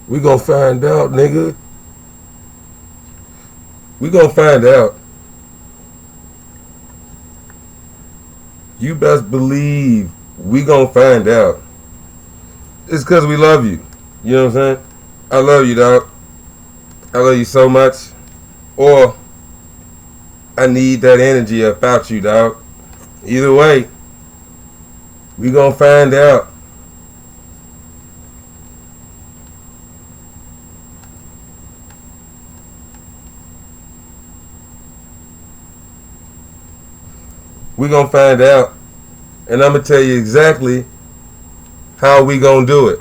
We gonna find out, nigga. We gonna find out. You best believe we gonna find out. It's because we love you. You know what I'm saying? I love you, dog. I love you so much. Or I need that energy about you, dog. Either way, we gonna find out. We gonna find out. And I'm gonna tell you exactly how we gonna do it.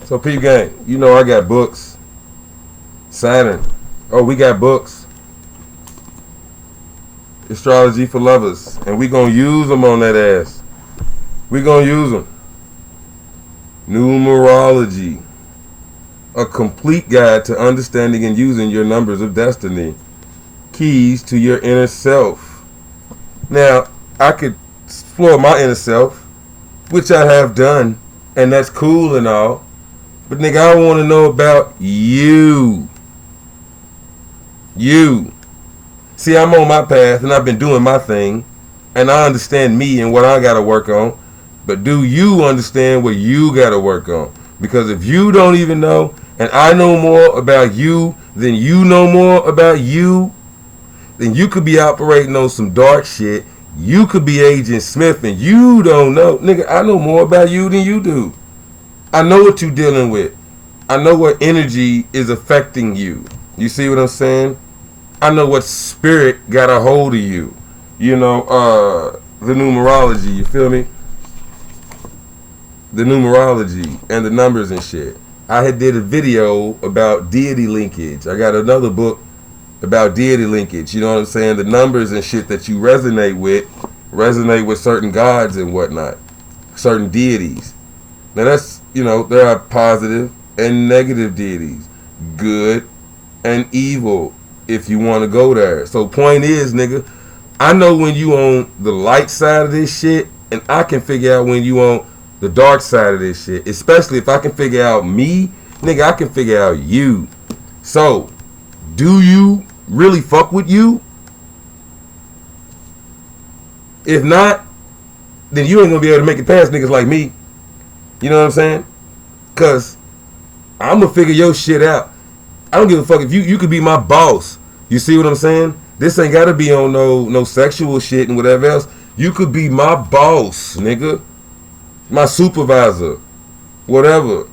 So, P gang, you know I got books. Saturn. Oh, we got books. Astrology for Lovers. And we gonna use them on that ass. We gonna use them. Numerology. A complete guide to understanding and using your numbers of destiny. Keys to your inner self. Now, I could explore my inner self, which I have done, and that's cool and all. But nigga, I want to know about you. You. See, I'm on my path, and I've been doing my thing, and I understand me and what I got to work on. But do you understand what you got to work on? Because if you don't even know, and I know more about you than you know more about you, then you could be operating on some dark shit. You could be Agent Smith and you don't know. Nigga, I know more about you than you do. I know what you're dealing with. I know what energy is affecting you. You see what I'm saying? I know what spirit got a hold of you. You know, the numerology, you feel me? The numerology and the numbers and shit. I had did a video about deity linkage. I got another book about deity linkage, you know what I'm saying? The numbers and shit that you resonate with certain gods and whatnot, certain deities. Now that's, you know, there are positive and negative deities, good and evil, if you want to go there. So point is, nigga, I know when you on the light side of this shit, and I can figure out when you on the dark side of this shit, especially if I can figure out me, nigga, I can figure out you. So, do you really fuck with you? If not, then you ain't gonna be able to make it past niggas like me. You know what I'm saying? Cause I'm gonna figure your shit out. I don't give a fuck if you could be my boss. You see what I'm saying? This ain't gotta be on no sexual shit and whatever else. You could be my boss, nigga. My supervisor. Whatever.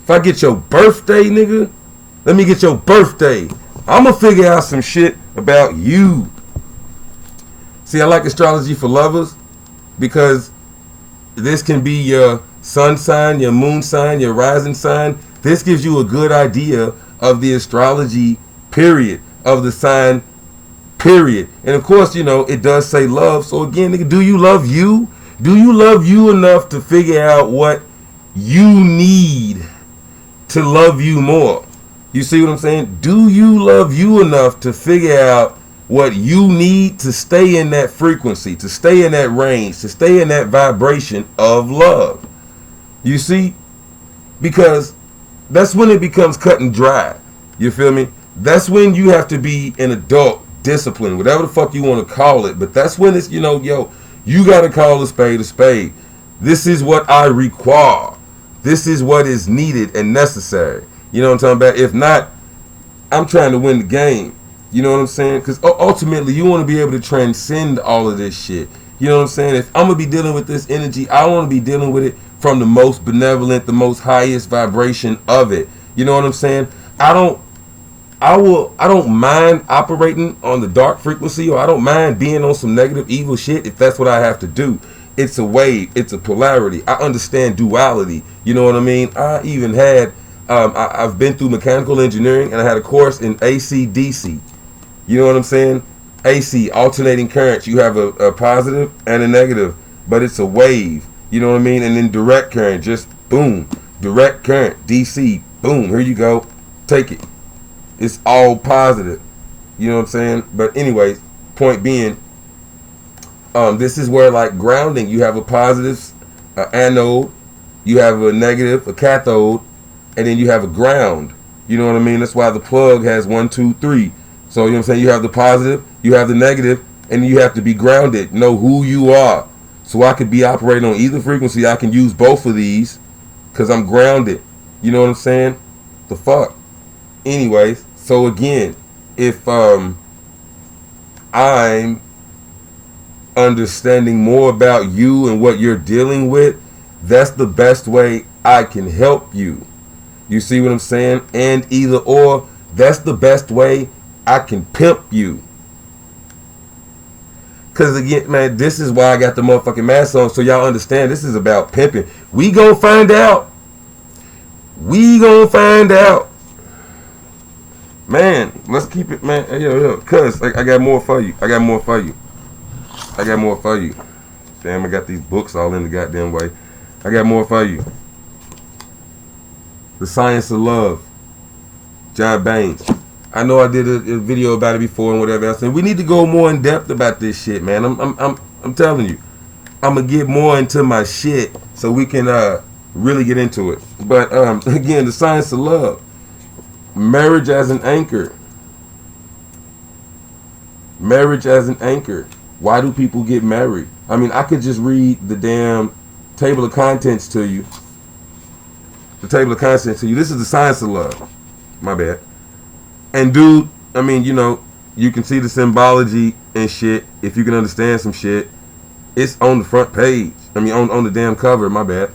If I get your birthday, nigga, let me get your birthday. I'm going to figure out some shit about you. See, I like astrology for lovers because this can be your sun sign, your moon sign, your rising sign. This gives you a good idea of the astrology, period, of the sign, period. And of course, you know, it does say love. So again, nigga, do you love you? Do you love you enough to figure out what you need to love you more? You see what I'm saying? Do you love you enough to figure out what you need to stay in that frequency, to stay in that range, to stay in that vibration of love? You see? Because that's when it becomes cut and dry. You feel me? That's when you have to be an adult, discipline, whatever the fuck you want to call it. But that's when it's, you know, yo, you got to call a spade a spade. This is what I require. This is what is needed and necessary. You know what I'm talking about? If not, I'm trying to win the game. You know what I'm saying? Because ultimately, you want to be able to transcend all of this shit. You know what I'm saying? If I'm going to be dealing with this energy, I want to be dealing with it from the most benevolent, the most highest vibration of it. You know what I'm saying? I don't mind operating on the dark frequency, or I don't mind being on some negative, evil shit if that's what I have to do. It's a wave. It's a polarity. I understand duality. You know what I mean? I even had... I've been through mechanical engineering, and I had a course in AC DC. You know what I'm saying? AC, alternating currents. You have a positive and a negative, but it's a wave. You know what I mean? And then direct current, just boom. Direct current, DC, boom. Here you go. Take it. It's all positive. You know what I'm saying? But anyways, point being, this is where, like, grounding, you have a positive anode, you have a negative, a cathode. and then you have a ground. You know what I mean? That's why the plug has 1, 2, 3. So, you know what I'm saying? You have the positive, you have the negative, and you have to be grounded. Know who you are. So I could be operating on either frequency. I can use both of these because I'm grounded. You know what I'm saying? The fuck? Anyways, so again, if I'm understanding more about you and what you're dealing with, that's the best way I can help you. You see what I'm saying? And either or, that's the best way I can pimp you. Because again, man, this is why I got the motherfucking mask on, so y'all understand this is about pimping. We gonna find out. We gonna find out. Man, let's keep it, man. Yo, cuz I got more for you. I got more for you. I got more for you. Damn, I got these books all in the goddamn way. I got more for you. The Science of Love. John Baines. I know I did a video about it before and whatever else. And we need to go more in depth about this shit, man. I'm telling you. I'm gonna get more into my shit so we can really get into it. But again, the Science of Love. Marriage as an anchor. Marriage as an anchor. Why do people get married? I mean, I could just read the damn table of contents to you. The table of contents to you. This is the Science of Love. My bad. And dude, I mean, you know, you can see the symbology and shit. If you can understand some shit, it's on the front page. I mean, on the damn cover. My bad.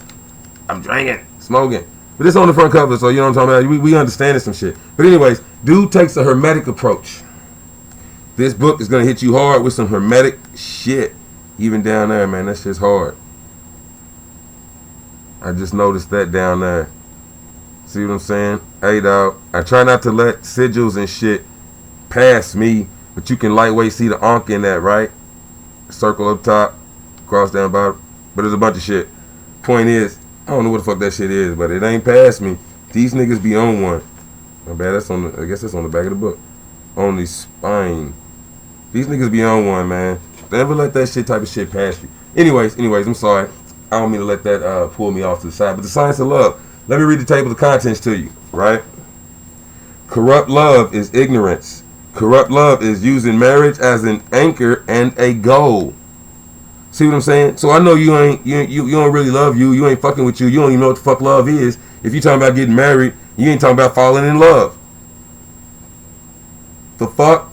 I'm drinking, smoking. But it's on the front cover, so you know what I'm talking about. We understand some shit. But anyways, dude takes a hermetic approach. This book is going to hit you hard with some hermetic shit. Even down there, man, that shit's hard. I just noticed that down there. See what I'm saying? Hey, dog, I try not to let sigils and shit pass me, but you can lightweight see the Ankh in that, right? Circle up top, cross down bottom. But there's a bunch of shit. Point is, I don't know what the fuck that shit is, but it ain't past me. These niggas be on one. My bad, that's on the, I guess that's on the back of the book. On the spine. These niggas be on one, man. Never let that shit type of shit pass you. Anyways, I'm sorry. I don't mean to let that pull me off to the side. But the Science of Love. Let me read the table of contents to you, right? Corrupt love is ignorance. Corrupt love is using marriage as an anchor and a goal. See what I'm saying? So I know you don't really love you. You ain't fucking with you. You don't even know what the fuck love is. If you talking about getting married, you ain't talking about falling in love. The fuck?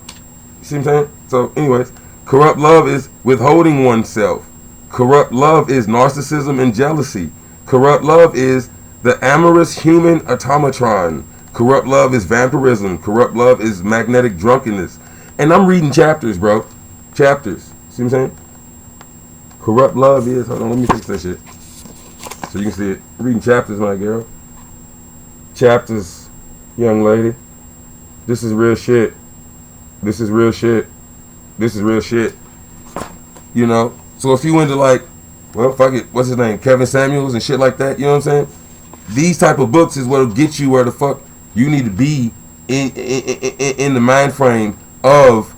You see what I'm saying? So anyways, corrupt love is withholding oneself. Corrupt love is narcissism and jealousy. Corrupt love is the amorous human automatron. Corrupt love is vampirism. Corrupt love is magnetic drunkenness. And I'm reading chapters, bro. Chapters. See what I'm saying? Corrupt love is... Hold on, let me fix that shit. So you can see it. Reading chapters, my girl. Chapters, young lady. This is real shit. This is real shit. This is real shit. You know? So if you into like... Well, fuck it. What's his name? Kevin Samuels and shit like that. You know what I'm saying? These type of books is what'll get you where the fuck you need to be in the mind frame of,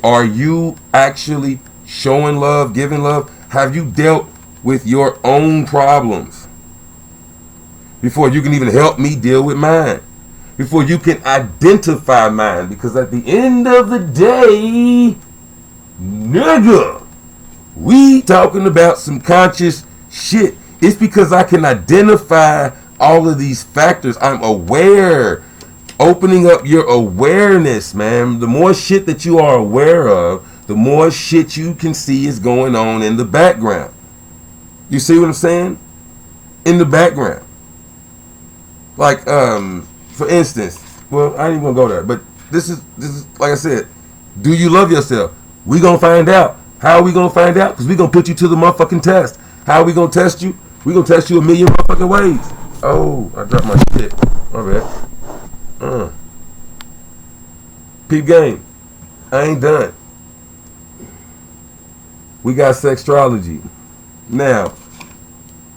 are you actually showing love, giving love? Have you dealt with your own problems before you can even help me deal with mine? Before you can identify mine? Because at the end of the day, nigga, we talking about some conscious shit. It's because I can identify all of these factors. I'm aware. Opening up your awareness, man. The more shit that you are aware of, the more shit you can see is going on in the background. You see what I'm saying? In the background. Like, for instance, well, I ain't even gonna go there, but this is like I said, do you love yourself? We gonna find out. How are we gonna find out? Because we gonna put you to the motherfucking test. How are we gonna test you? We gonna test you a million motherfucking ways. Oh, I dropped my shit. My bad. Peep game. I ain't done. We got Sextrology. Now,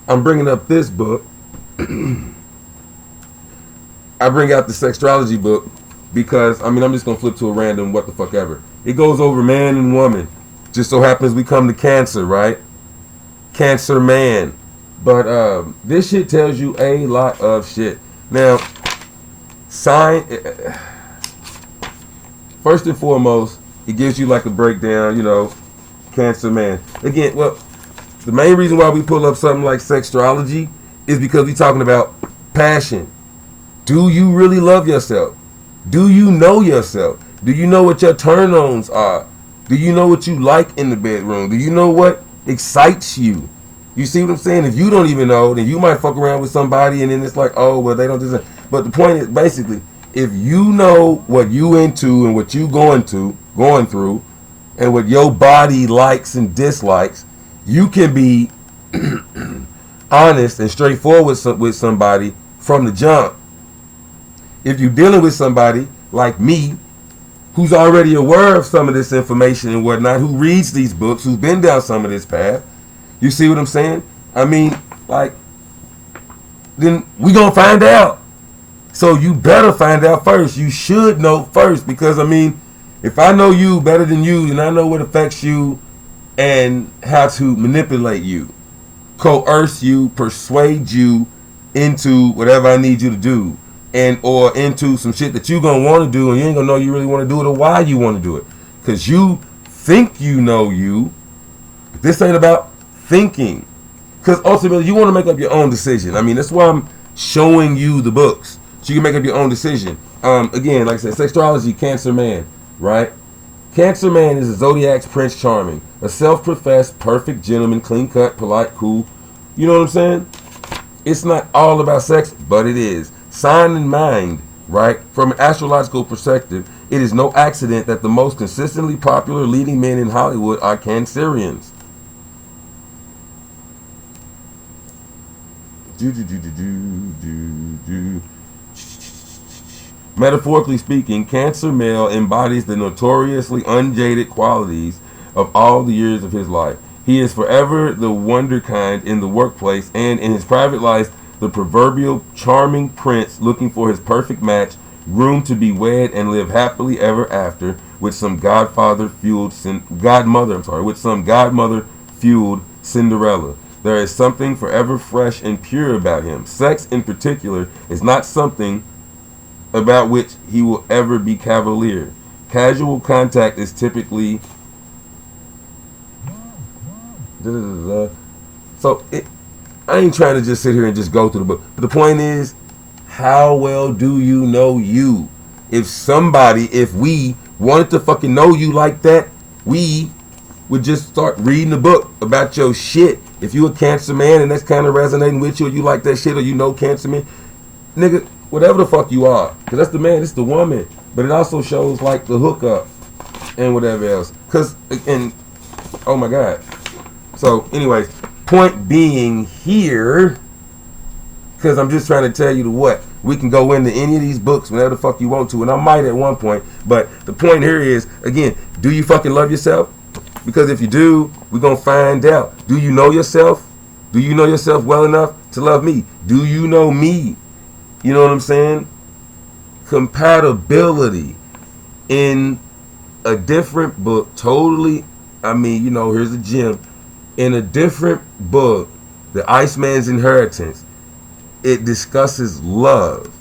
I'm bringing up this book. I bring out the Sextrology book because, I mean, I'm just going to flip to a random what the fuck ever. It goes over man and woman. Just so happens we come to Cancer, right? Cancer man. But this shit tells you a lot of shit. Now, sign. First and foremost, it gives you like a breakdown. You know, Cancer man. Again, well, the main reason why we pull up something like Sextrology is because we're talking about passion. Do you really love yourself? Do you know yourself? Do you know what your turn-ons are? Do you know what you like in the bedroom? Do you know what excites you? You see what I'm saying? If you don't even know, then you might fuck around with somebody and then it's like, oh, well, they don't do that. But the point is, basically, if you know what you into and what you going through, and what your body likes and dislikes, you can be honest and straightforward with somebody from the jump. If you're dealing with somebody like me, who's already aware of some of this information and whatnot, who reads these books, who's been down some of this path, you see what I'm saying? I mean, like, then we gonna find out. So you better find out first. You should know first, because I mean, if I know you better than you, then I know what affects you and how to manipulate you, coerce you, persuade you into whatever I need you to do, and or into some shit that you gonna want to do, and you ain't gonna know you really want to do it or why you want to do it, because you think you know you. But this ain't about thinking, because ultimately you want to make up your own decision. I mean, that's why I'm showing you the books, so you can make up your own decision. Again, like I said, Sextrology, Cancer man, right? Cancer man is a zodiac's Prince Charming, a self-professed perfect gentleman, clean-cut, polite, cool. You know what I'm saying? It's not all about sex, but it is. Sign in mind, right? From an astrological perspective, it is no accident that the most consistently popular leading men in Hollywood are Cancerians. Metaphorically speaking, Cancer male embodies the notoriously unjaded qualities of all the years of his life. He is forever the wonder kind in the workplace, and in his private life, the proverbial charming prince looking for his perfect match, groomed to be wed and live happily ever after with some godmother fueled Cinderella. There is something forever fresh and pure about him. Sex in particular is not something about which he will ever be cavalier. Casual contact is typically so I ain't trying to just sit here and just go through the book, but the point is, how well do you know you? If we wanted to fucking know you like that, we would just start reading the book about your shit. If you a Cancer man and that's kind of resonating with you, or you like that shit, or you know Cancer man, nigga, whatever the fuck you are, because that's the man, it's the woman. But it also shows like the hookup and whatever else. And oh my god. So anyways, point being here, because I'm just trying to tell you what. We can go into any of these books whenever the fuck you want to, and I might at one point. But the point here is, again, do you fucking love yourself? Because if you do, we're going to find out. Do you know yourself? Do you know yourself well enough to love me? Do you know me? You know what I'm saying? Compatibility in a different book, totally. I mean, you know, here's a gem. In a different book, The Iceman's Inheritance, it discusses love.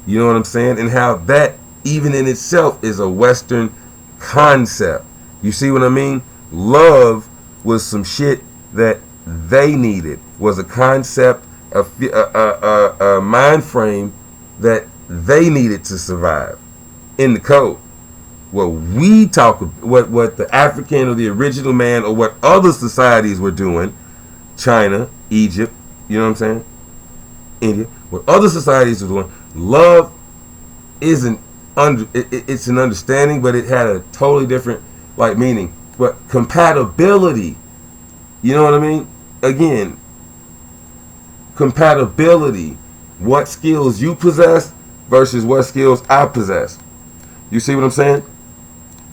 You know what I'm saying? And how that, even in itself, is a Western concept. You see what I mean? Love was some shit that they needed, was a concept, a mind frame that they needed to survive in the code. What we talk, what the African or the original man or what other societies were doing, China, Egypt, you know what I'm saying, India, what other societies were doing, love isn't it's an understanding, but it had a totally different like meaning. But compatibility, you know what I mean? Again, compatibility, what skills you possess versus what skills I possess. You see what I'm saying?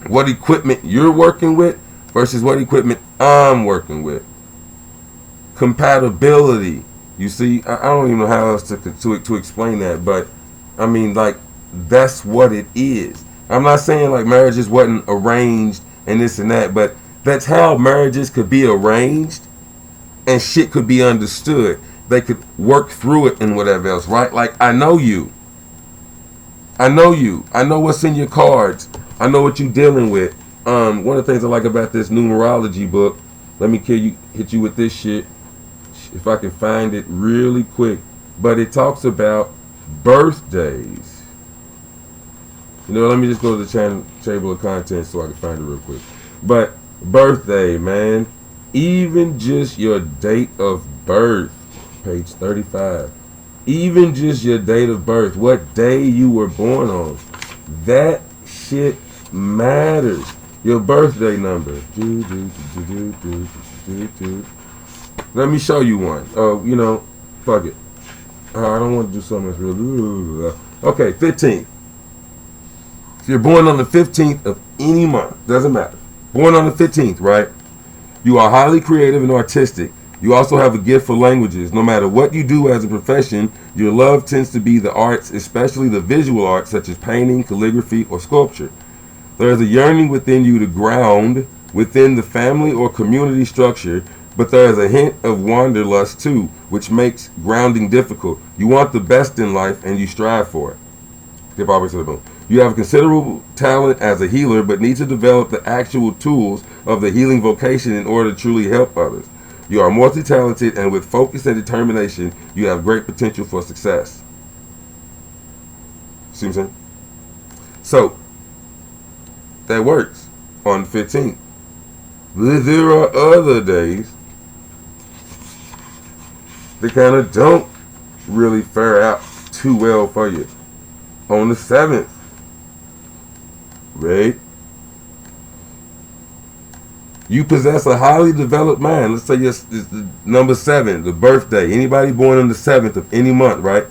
What equipment you're working with versus what equipment I'm working with. Compatibility. You see, I don't even know how else to explain that, but I mean, like, that's what it is. I'm not saying like marriages wasn't arranged and this and that, but that's how marriages could be arranged and shit could be understood. they could work through it and whatever else, right? Like, I know you. I know you. I know what's in your cards. I know what you're dealing with. One of the things I like about this numerology book, let me hit you with this shit, if I can find it really quick. But it talks about birthdays. You know, let me just go to the table of contents so I can find it real quick. But birthday, man. Even just your date of birth, page 35. Even just your date of birth, what day you were born on. That shit matters. Your birthday number. Let me show you one. Oh, you know, fuck it. I don't want to do something that's real. Okay, 15th. If you're born on the 15th of any month, doesn't matter. Born on the 15th, right? You are highly creative and artistic. You also have a gift for languages. No matter what you do as a profession, your love tends to be the arts, especially the visual arts such as painting, calligraphy, or sculpture. There is a yearning within you to ground within the family or community structure, but there is a hint of wanderlust too, which makes grounding difficult. You want the best in life and you strive for it. Skip all the way to the boom. You have considerable talent as a healer, but need to develop the actual tools of the healing vocation in order to truly help others. You are multi-talented, and with focus and determination, you have great potential for success. See what I'm saying? So, that works on the 15th. There are other days that kind of don't really fare out too well for you. On the 7th, right? You possess a highly developed mind. Let's say it's the number 7, the birthday. Anybody born on the 7th of any month, right?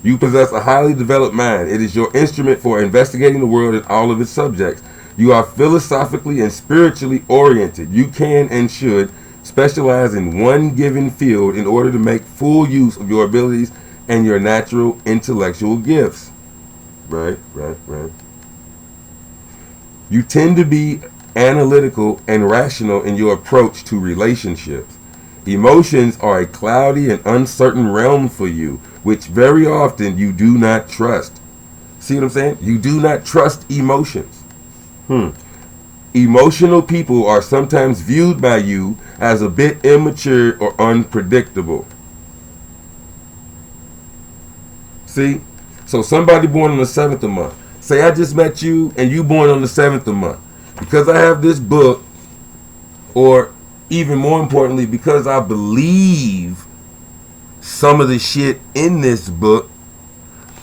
You possess a highly developed mind. It is your instrument for investigating the world and all of its subjects. You are philosophically and spiritually oriented. You can and should specialize in one given field in order to make full use of your abilities and your natural intellectual gifts. Right. You tend to be analytical and rational in your approach to relationships. Emotions are a cloudy and uncertain realm for you, which very often you do not trust. See what I'm saying? You do not trust emotions. Emotional people are sometimes viewed by you as a bit immature or unpredictable. See? So somebody born on the 7th of the month. Say I just met you and you born on the 7th of the month. Because I have this book, or even more importantly, because I believe some of the shit in this book,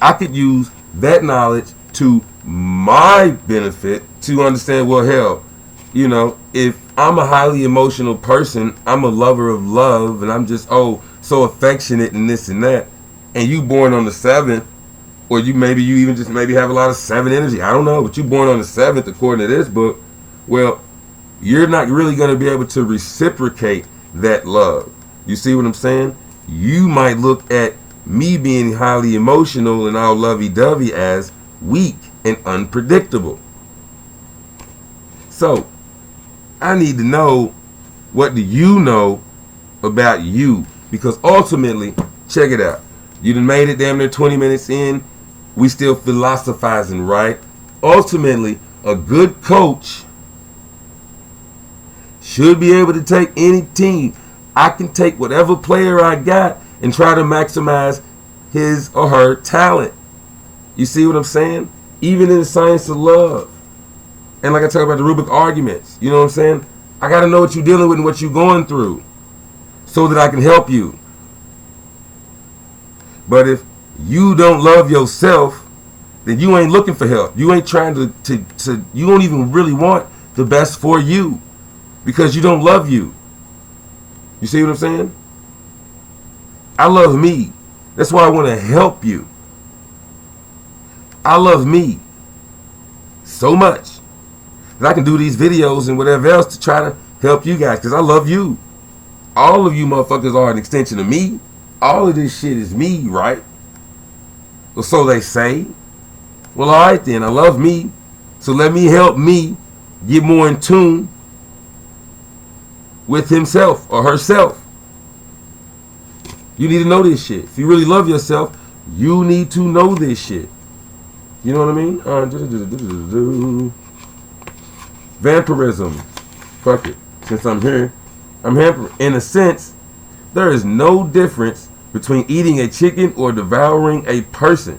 I could use that knowledge to my benefit to understand, well, hell, you know, if I'm a highly emotional person, I'm a lover of love, and I'm just, so affectionate and this and that, and you born on the 7th, or you even just have a lot of 7 energy, I don't know, but you born on the 7th according to this book, well, you're not really going to be able to reciprocate that love. You see what I'm saying? You might look at me being highly emotional and all lovey-dovey as weak and unpredictable. So, I need to know, what do you know about you? Because ultimately, check it out. You done made it damn near 20 minutes in. We still philosophizing, right? Ultimately, a good coach should be able to take any team. I can take whatever player I got and try to maximize his or her talent. You see what I'm saying? Even in the science of love. And like I talk about the Rubik arguments, you know what I'm saying? I got to know what you're dealing with and what you're going through so that I can help you. But if you don't love yourself, then you ain't looking for help. You ain't trying to you don't even really want the best for you because you don't love you. You see what I'm saying? I love me. That's why I want to help you. I love me so much that I can do these videos and whatever else to try to help you guys because I love you. All of you motherfuckers are an extension of me. All of this shit is me, right? Well, so they say. Well, all right then. I love me. So let me help me get more in tune with himself or herself. You need to know this shit. If you really love yourself, you need to know this shit. You know what I mean? Vampirism. Fuck it. Since I'm here, I'm here. In a sense, there is no difference between eating a chicken or devouring a person.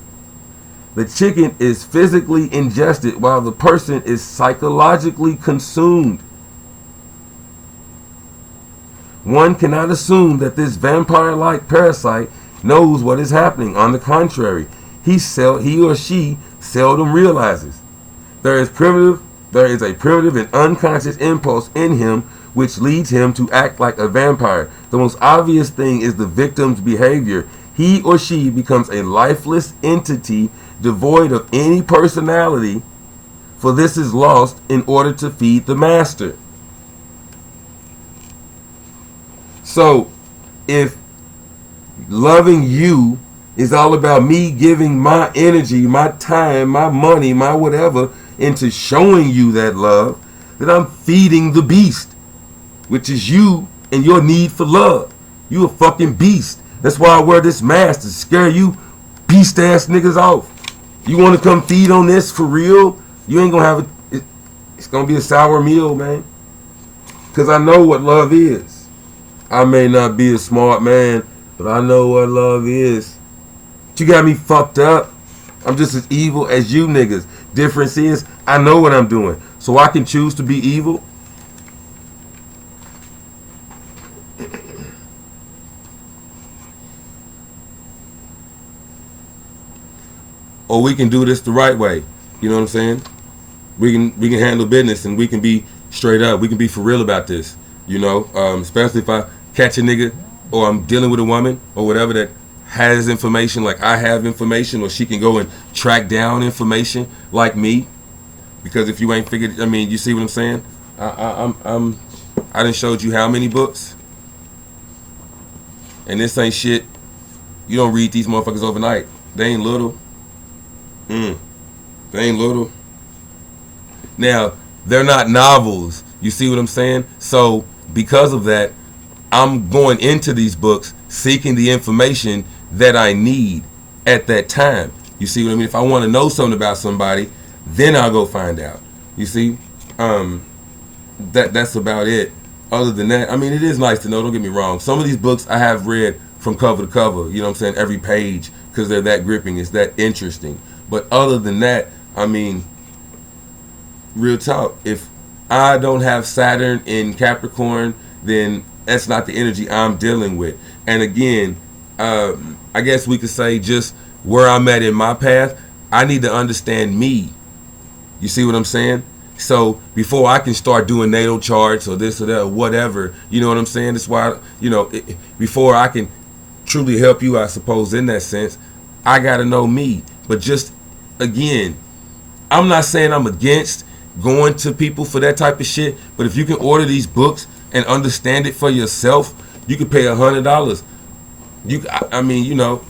The chicken is physically ingested while the person is psychologically consumed. One cannot assume that this vampire-like parasite knows what is happening. On the contrary, he or she seldom realizes. There is a primitive and unconscious impulse in him which leads him to act like a vampire. The most obvious thing is the victim's behavior. He or she becomes a lifeless entity devoid of any personality, for this is lost in order to feed the master. So, if loving you is all about me giving my energy, my time, my money, my whatever, into showing you that love, then I'm feeding the beast, which is you and your need for love. You a fucking beast. That's why I wear this mask, to scare you beast ass niggas off. You want to come feed on this for real? You ain't gonna have it's gonna be a sour meal, man. Cause I know what love is. I may not be a smart man, but I know what love is. But you got me fucked up. I'm just as evil as you niggas. Difference is, I know what I'm doing. So I can choose to be evil. Or we can do this the right way. You know what I'm saying? We can handle business and we can be straight up. We can be for real about this. You know, especially if I catch a nigga or I'm dealing with a woman or whatever that has information like I have information, or she can go and track down information like me. Because if you ain't figured, I mean, you see what I'm saying? I done showed you how many books, and this ain't shit. You don't read these motherfuckers overnight. They ain't little. They ain't little. Now, they're not novels. You see what I'm saying? So, because of that, I'm going into these books seeking the information that I need at that time. You see what I mean? If I want to know something about somebody, then I'll go find out. You see? That's about it. Other than that, I mean, it is nice to know, don't get me wrong. Some of these books I have read from cover to cover, you know what I'm saying? Every page, because they're that gripping, it's that interesting. But other than that, I mean, real talk, if I don't have Saturn in Capricorn, then that's not the energy I'm dealing with. And again, I guess we could say just where I'm at in my path, I need to understand me. You see what I'm saying? So before I can start doing natal charts or this or that or whatever, you know what I'm saying? That's why, you know, before I can truly help you, I suppose, in that sense, I got to know me. But just, again, I'm not saying I'm against going to people for that type of shit, but if you can order these books and understand it for yourself, you can pay $100. I mean, you know,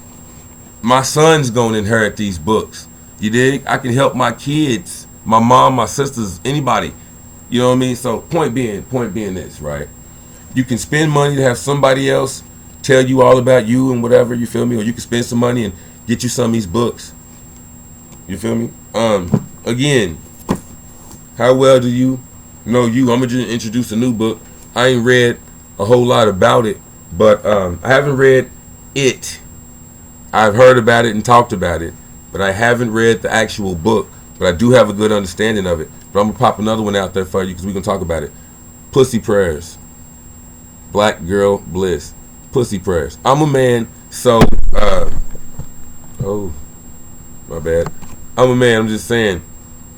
my son's going to inherit these books. You dig? I can help my kids, my mom, my sisters, anybody. You know what I mean? So point being this, right? You can spend money to have somebody else tell you all about you and whatever, you feel me? Or you can spend some money and get you some of these books. You feel me? Again, how well do you know you? I'm going to introduce a new book. I ain't read a whole lot about it, but I haven't read it. I've heard about it and talked about it, but I haven't read the actual book. But I do have a good understanding of it. But I'm going to pop another one out there for you because we're going to talk about it. Pussy Prayers. Black Girl Bliss. Pussy Prayers. I'm a man, so, oh, my bad. I'm a man, I'm just saying,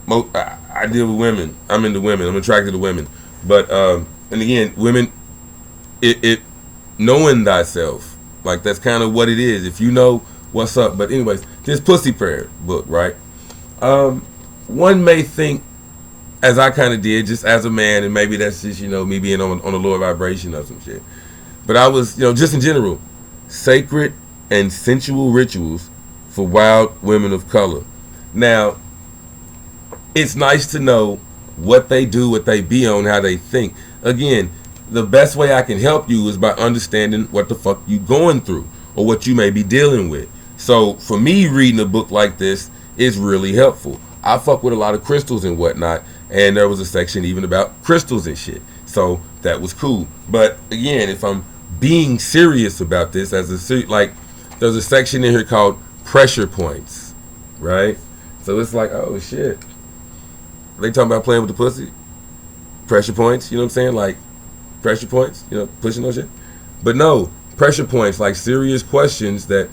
I deal with women. I'm into women. I'm attracted to women. But, and again, women, it knowing thyself, like that's kind of what it is. If you know what's up. But anyways, this Pussy Prayer book, right? One may think, as I kind of did, just as a man, and maybe that's just, you know, me being on a lower vibration or some shit. But I was, you know, just in general, sacred and sensual rituals for wild women of color. Now, it's nice to know what they do, what they be on, how they think. Again, the best way I can help you is by understanding what the fuck you going through. or what you may be dealing with. So for me, reading a book like this is really helpful. I fuck with a lot of crystals and whatnot, and there was a section even about crystals and shit. So that was cool. But again, if I'm being serious about this, there's a section in here called pressure points, right? So it's like, oh shit, they talking about playing with the pussy, pressure points. You know what I'm saying? Like pressure points, pushing no shit. But no, pressure points, like serious questions that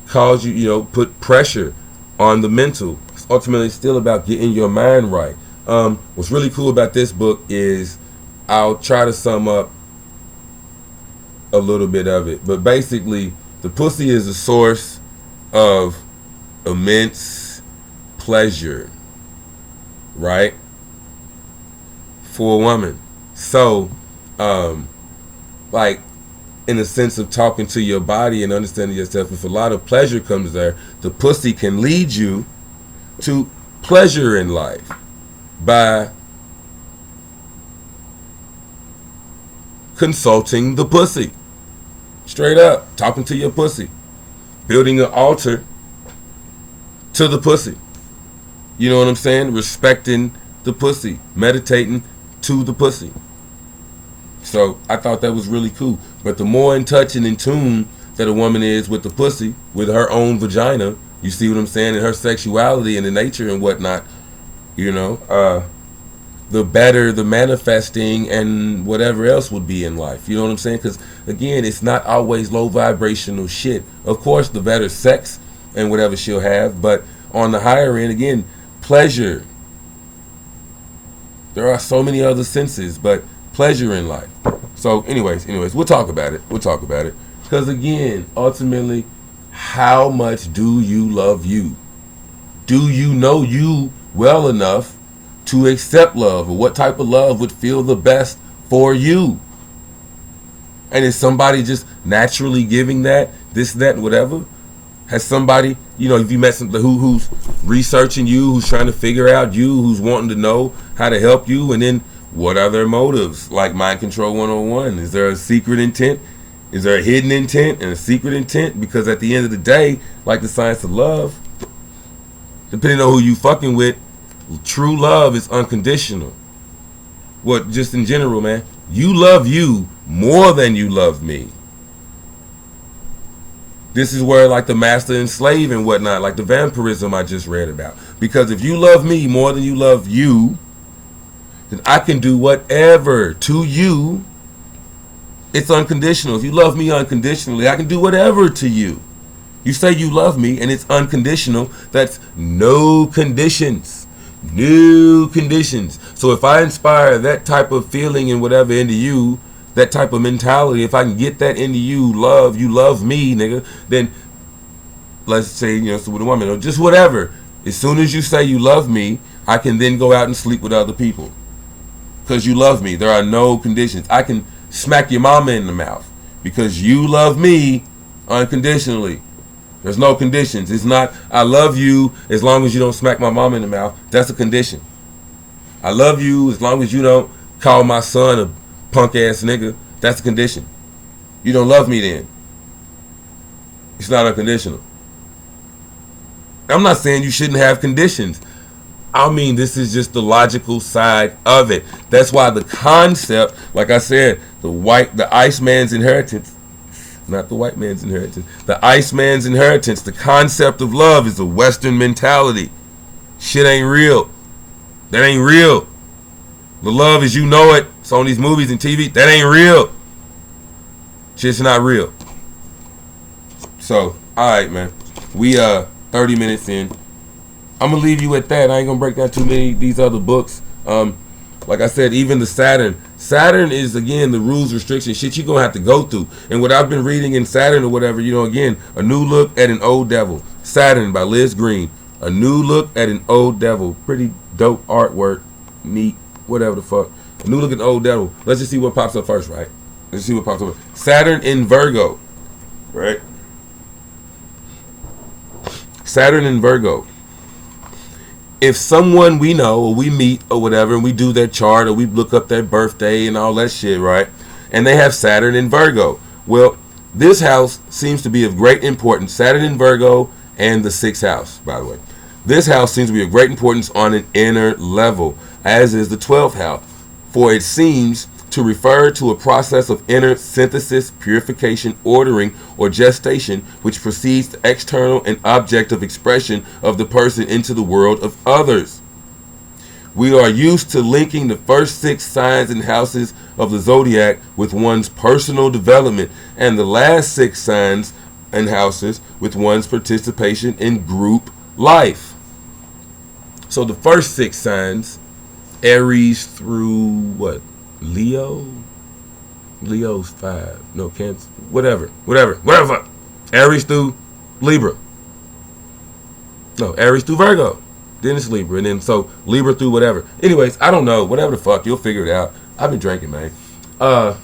cause you, put pressure on the mental. It's ultimately still about getting your mind right. What's really cool about this book is I'll try to sum up a little bit of it. But basically, the pussy is a source of immense pleasure, right? For a woman. So, like, in the sense of talking to your body and understanding yourself, if a lot of pleasure comes there, the pussy can lead you to pleasure in life by consulting the pussy. Straight up, talking to your pussy. Building an altar to the pussy. You know what I'm saying? Respecting the pussy. Meditating to the pussy. So I thought that was really cool. But the more in touch and in tune that a woman is with the pussy, with her own vagina, you see what I'm saying, and her sexuality and the nature and whatnot, the better the manifesting and whatever else would be in life. You know what I'm saying? Because, again, it's not always low vibrational shit. Of course, the better sex and whatever she'll have, but on the higher end, again, pleasure. There are so many other senses, but pleasure in life. So, anyways, we'll talk about it. Because, again, ultimately, how much do you love you? Do you know you well enough to accept love, or what type of love would feel the best for you? And is somebody just naturally giving that, this, that, and whatever? Has somebody, if you met somebody who's researching you, who's trying to figure out you, who's wanting to know how to help you, and then what are their motives? Like Mind Control 101, is there a secret intent? Is there a hidden intent and a secret intent? Because at the end of the day, like the science of love, depending on who you fucking with, true love is unconditional. What, just in general, man, you love you more than you love me. This is where, like, the master and slave and whatnot, like the vampirism I just read about. Because if you love me more than you love you, then I can do whatever to you. It's unconditional. If you love me unconditionally, I can do whatever to you. You say you love me and it's unconditional, that's no conditions. New conditions. So if I inspire that type of feeling and whatever into you, that type of mentality, if I can get that into you love me, nigga, then let's say, so with a woman or just whatever, as soon as you say you love me, I can then go out and sleep with other people. Because you love me. There are no conditions. I can smack your mama in the mouth because you love me unconditionally. There's no conditions. It's not, I love you as long as you don't smack my mom in the mouth. That's a condition. I love you as long as you don't call my son a punk ass nigga. That's a condition. You don't love me then. It's not unconditional. I'm not saying you shouldn't have conditions. I mean, this is just the logical side of it. That's why the concept, like I said, the Iceman's inheritance, not the white man's inheritance. The Iceman's inheritance, the concept of love is a Western mentality. Shit ain't real. That ain't real. The love as you know it, it's on these movies and TV, that ain't real. Shit's not real. So, alright, man. We 30 minutes in. I'm gonna leave you at that. I ain't gonna break down too many of these other books. Like I said, even the Saturn. Saturn is, again, the rules, restrictions, shit you're going to have to go through. And what I've been reading in Saturn or whatever, again, A New Look at an Old Devil. Saturn by Liz Green. A New Look at an Old Devil. Pretty dope artwork. Neat. Whatever the fuck. A New Look at an Old Devil. Let's just see what pops up first, right? Let's see what pops up. Saturn in Virgo. Right? Saturn in Virgo. If someone we know or we meet or whatever, and we do their chart or we look up their birthday and all that shit, right? And they have Saturn in Virgo. Well, This house seems to be of great importance. Saturn in Virgo and the 6th house, by the way. This house seems to be of great importance on an inner level, as is the 12th house, for it seems to refer to a process of inner synthesis, purification, ordering, or gestation, which precedes the external and objective expression of the person into the world of others. We are used to linking the first 6 signs and houses of the zodiac with one's personal development, and the last 6 signs and houses with one's participation in group life. So the first 6 signs, Aries through what? Leo? Leo's 5. No, Cancer. Whatever. Aries through Libra. No, Aries through Virgo. Then it's Libra. And then so Libra through whatever. Anyways, I don't know. Whatever the fuck. You'll figure it out. I've been drinking, man. I've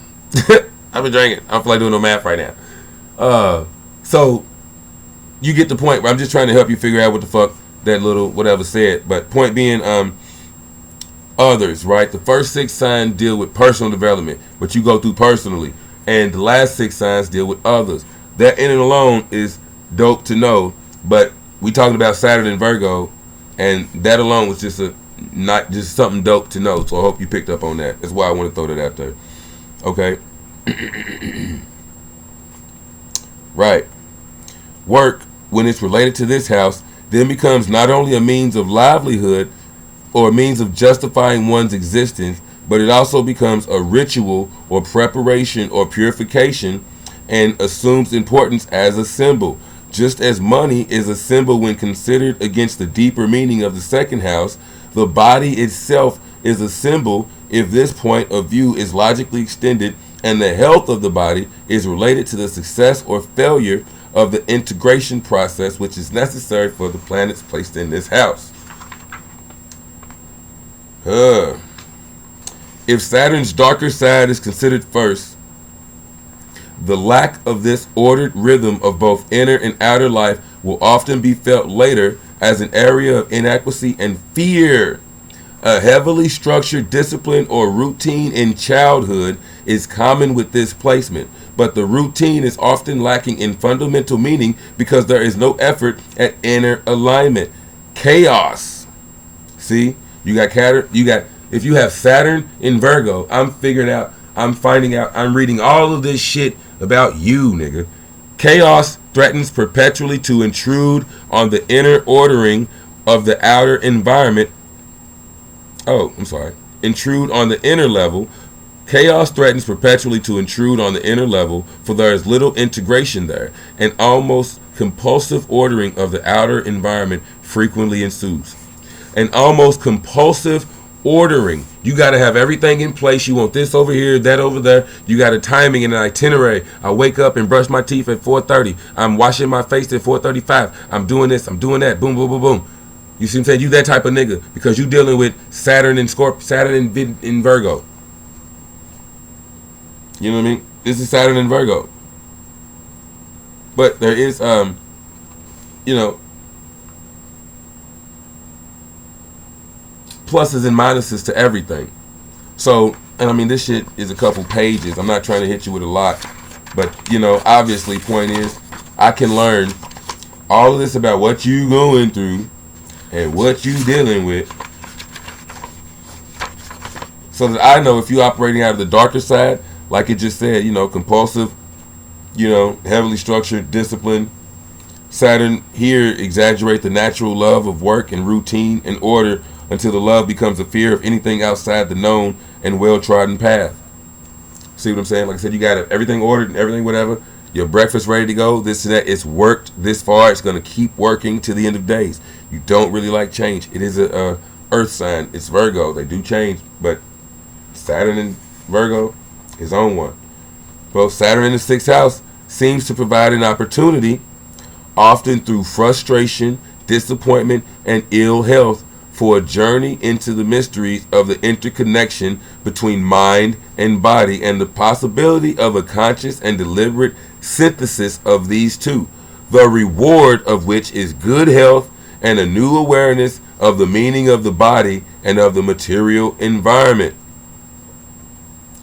been drinking. I don't feel like doing no math right now. So you get the point. I'm just trying to help you figure out what the fuck that little whatever said. But point being, others, right? The first 6 signs deal with personal development, what you go through personally, and the last 6 signs deal with others. That in and alone is dope to know, but we talking about Saturn and Virgo, and that alone was just not just something dope to know. So I hope you picked up on that. That's why I want to throw that out there. Okay. Right. Work, when it's related to this house, then becomes not only a means of livelihood or a means of justifying one's existence, but it also becomes a ritual or preparation or purification and assumes importance as a symbol. Just as money is a symbol when considered against the deeper meaning of the second house, the body itself is a symbol if this point of view is logically extended, and the health of the body is related to the success or failure of the integration process which is necessary for the planets placed in this house. If Saturn's darker side is considered first, the lack of this ordered rhythm of both inner and outer life will often be felt later as an area of inadequacy and fear. A heavily structured discipline or routine in childhood is common with this placement, but the routine is often lacking in fundamental meaning because there is no effort at inner alignment. Chaos. See, if you have Saturn in Virgo, I'm reading all of this shit about you, nigga. Chaos threatens perpetually to intrude on the inner ordering of the outer environment. Intrude on the inner level. Chaos threatens perpetually to intrude on the inner level, for there is little integration there, and almost compulsive ordering of the outer environment frequently ensues. An almost compulsive ordering. You got to have everything in place. You want this over here, that over there. You got a timing and an itinerary. I wake up and brush my teeth at 4:30. I'm washing my face at 4:35. I'm doing this. I'm doing that. Boom, boom, boom, boom. You see what I'm saying? You that type of nigga because you dealing with Saturn and Saturn in Virgo. You know what I mean? This is Saturn in Virgo. But there is, pluses and minuses to everything. So, and I mean, this shit is a couple pages. I'm not trying to hit you with a lot. But, obviously, point is, I can learn all of this about what you going through and what you dealing with, so that I know if you're operating out of the darker side, like it just said, compulsive, heavily structured, discipline. Saturn here exaggerate the natural love of work and routine and order until the love becomes a fear of anything outside the known and well-trodden path. See what I'm saying? Like I said, you got everything ordered and everything, whatever. Your breakfast ready to go, this and that. It's worked this far. It's going to keep working to the end of days. You don't really like change. It is a earth sign. It's Virgo. They do change, but Saturn in Virgo, his own one. Both Saturn in the 6th house seems to provide an opportunity, often through frustration, disappointment, and ill health, for a journey into the mysteries of the interconnection between mind and body and the possibility of a conscious and deliberate synthesis of these two, the reward of which is good health and a new awareness of the meaning of the body and of the material environment.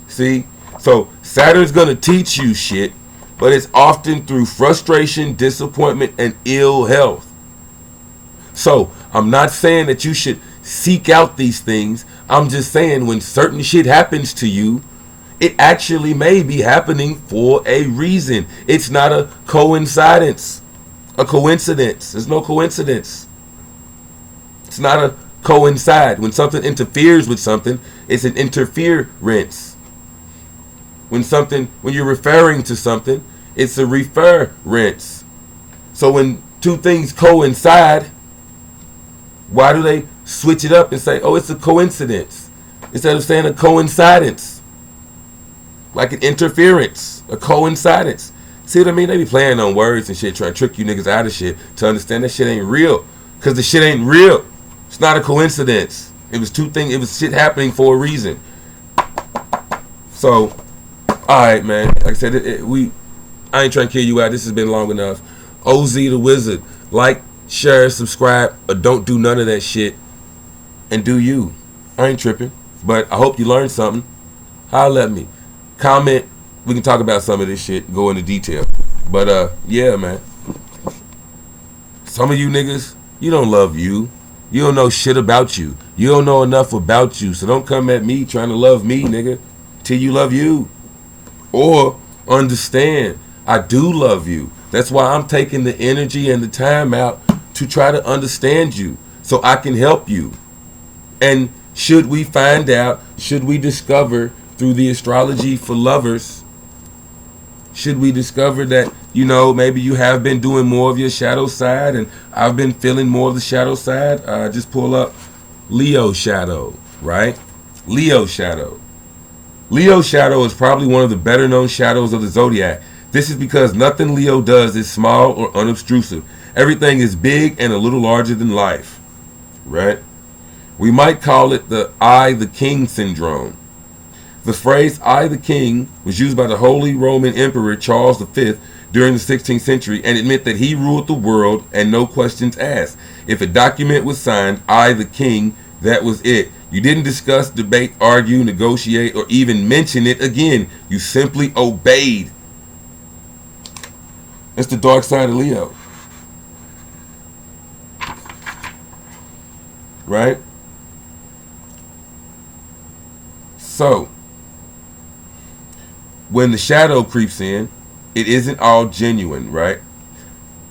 See? So Saturn's going to teach you shit but it's often through frustration, disappointment, and ill health. So, I'm not saying that you should seek out these things. I'm just saying when certain shit happens to you, it actually may be happening for a reason. It's not a coincidence. A coincidence. There's no coincidence. It's not a coincide. When something interferes with something, it's an interference. When you're referring to something, it's a reference. So when two things coincide, why do they switch it up and say, oh, it's a coincidence, instead of saying a coincidence? Like an interference, a coincidence. See what I mean? They be playing on words and shit, trying to trick you niggas out of shit to understand that shit ain't real. Because the shit ain't real. It's not a coincidence. It was shit happening for a reason. So, alright, man. Like I said, I ain't trying to kill you out. This has been long enough. OZ the Wizard. Like, share, subscribe, or don't do none of that shit. And do you. I ain't tripping. But I hope you learned something. Holla at me. Comment. We can talk about some of this shit. Go into detail. But, yeah, man. Some of you niggas, you don't love you. You don't know shit about you. You don't know enough about you. So don't come at me trying to love me, nigga, till you love you. Or understand, I do love you. That's why I'm taking the energy and the time out to try to understand you so I can help you. And should we discover through the astrology for lovers, should we discover that, maybe you have been doing more of your shadow side and I've been feeling more of the shadow side, just pull up Leo shadow, right? Leo shadow. Leo shadow is probably one of the better known shadows of the zodiac. This is because nothing Leo does is small or unobtrusive. Everything is big and a little larger than life, right? We might call it the I the King syndrome. The phrase I the King was used by the Holy Roman Emperor Charles V during the 16th century, and it meant that he ruled the world and no questions asked. If a document was signed, I the King, that was it. You didn't discuss, debate, argue, negotiate, or even mention it again. You simply obeyed. That's the dark side of Leo. Right? So, when the shadow creeps in, it isn't all genuine, right?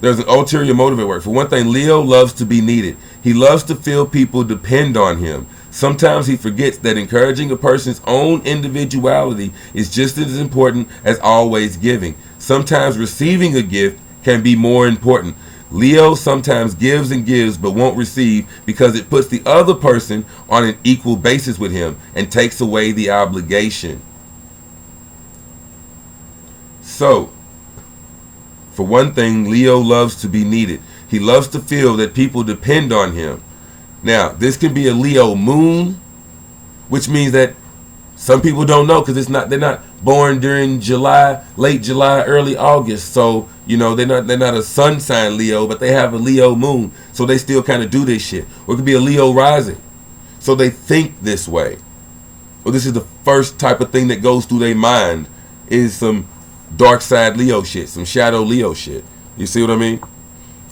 There's an ulterior motive at work. For one thing, Leo loves to be needed. He loves to feel people depend on him. Sometimes he forgets that encouraging a person's own individuality is just as important as always giving. Sometimes receiving a gift can be more important. Leo sometimes gives and gives but won't receive because it puts the other person on an equal basis with him and takes away the obligation. So, for one thing, Leo loves to be needed. He loves to feel that people depend on him. Now, this can be a Leo moon, which means that some people don't know because they're not born during July, late July, early August. So, they're not a sun sign Leo, but they have a Leo moon. So they still kind of do this shit. Or it could be a Leo rising. So they think this way. Well, this is the first type of thing that goes through their mind is some dark side Leo shit, some shadow Leo shit. You see what I mean?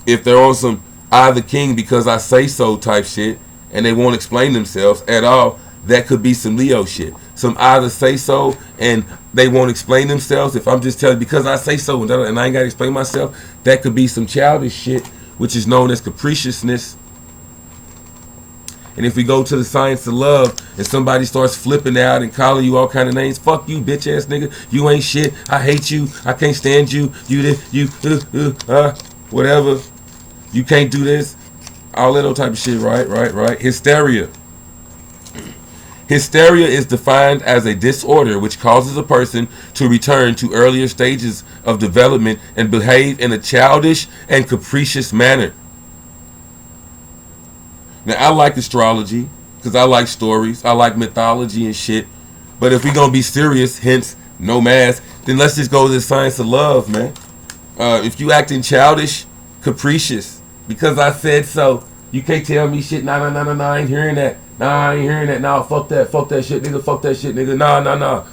If they're on some I the King because I say so type shit and they won't explain themselves at all, that could be some Leo shit. Some either say so and they won't explain themselves. If I'm just telling because I say so and I ain't got to explain myself, that could be some childish shit, which is known as capriciousness. And if we go to the science of love and somebody starts flipping out and calling you all kind of names, fuck you, bitch ass nigga, you ain't shit, I hate you, I can't stand you, whatever, you can't do this, all that old type of shit, right? Hysteria. Hysteria is defined as a disorder which causes a person to return to earlier stages of development and behave in a childish and capricious manner. Now, I like astrology because I like stories. I like mythology and shit. But if we're going to be serious, hence no mask, then let's just go to the science of love, man. If you acting childish, capricious, because I said so, you can't tell me shit. Nah, I ain't hearing that. Nah, I ain't hearing that. Nah, fuck that shit, nigga. Fuck that shit, nigga. Nah.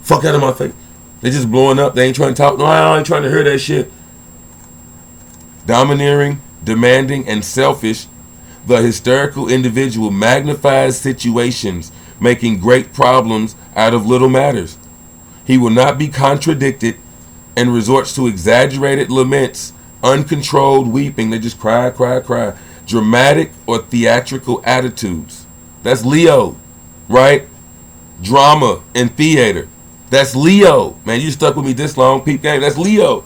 Fuck out of my face. They just blowing up. They ain't trying to talk. No, I ain't trying to hear that shit. Domineering, demanding, and selfish, the hysterical individual magnifies situations, making great problems out of little matters. He will not be contradicted and resorts to exaggerated laments, uncontrolled weeping. They just cry, cry, cry. Dramatic or theatrical attitudes. That's Leo, right? Drama and theater. That's Leo. Man, you stuck with me this long, peep game. That's Leo.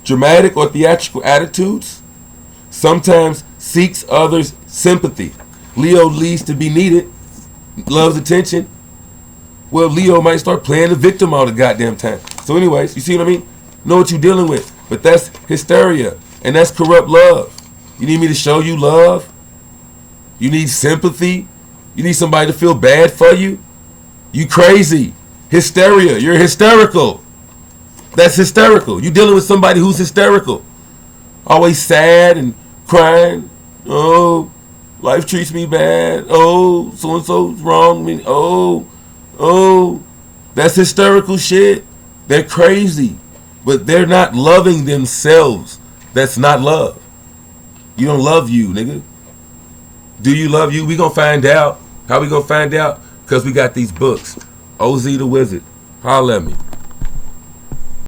Dramatic or theatrical attitudes. Sometimes seeks others' sympathy. Leo leads to be needed. Loves attention. Well, Leo might start playing the victim all the goddamn time. So anyways, you see what I mean? Know what you're dealing with. But that's hysteria. And that's corrupt love. You need me to show you love? You need sympathy? You need somebody to feel bad for you? You crazy. Hysteria. You're hysterical. That's hysterical. You're dealing with somebody who's hysterical. Always sad and crying. Oh, life treats me bad. Oh, so-and-so's wrong. Oh, that's hysterical shit. They're crazy. But they're not loving themselves. That's not love. You don't love you, nigga. Do you love you? We gonna find out. How we gonna find out? Because we got these books. OZ the Wizard. Holla at me.